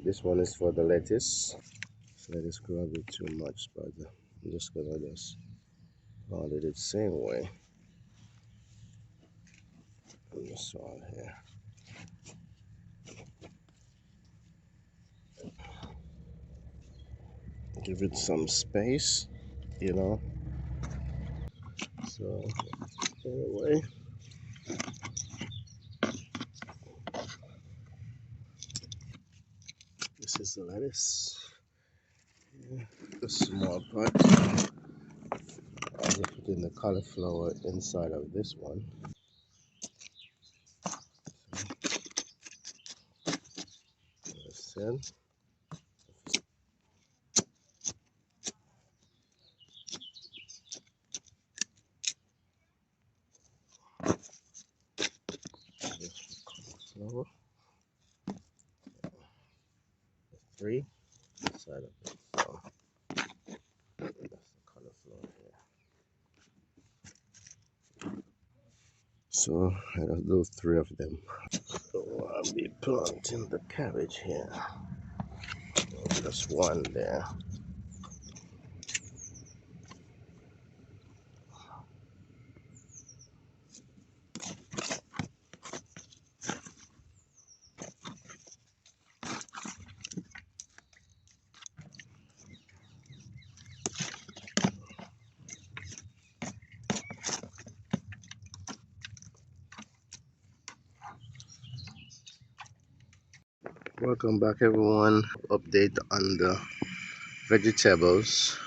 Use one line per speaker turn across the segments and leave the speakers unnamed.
This one is for the lettuce. So lettuce grow a bit too much, but I'm just gonna just plant it the same way. Put the soil here. Give it some space, you know. So anyway, this is the lettuce. Yeah, the small part. I'll just put in the cauliflower inside of this one. This in. This cauliflower. 3 inside of it. So that's the cauliflower here. So I'll do 3 of them. So I'll be planting the cabbage here. Just one there. Welcome back everyone. Update on the vegetables.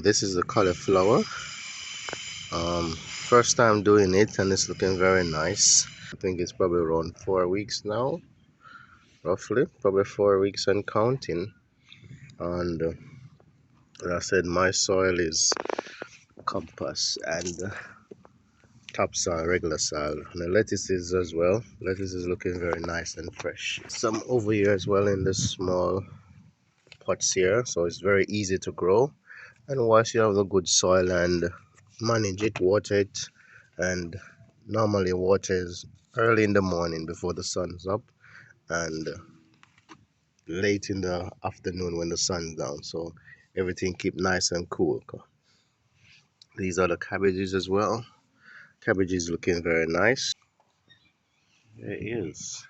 This is the cauliflower. First time doing it and it's looking very nice. I think it's probably around 4 weeks now, roughly, probably 4 weeks and counting. And as I said, my soil is compost and topsoil, regular soil. And the lettuces as well. Lettuce is looking very nice and fresh. Some over here as well in the small pots here, so it's very easy to grow. And once you have the good soil and manage it, water it, and normally water is early in the morning before the sun's up and late in the afternoon when the sun's down, so everything keep nice and cool. These are the cabbages as well. Cabbage is looking very nice. There it is.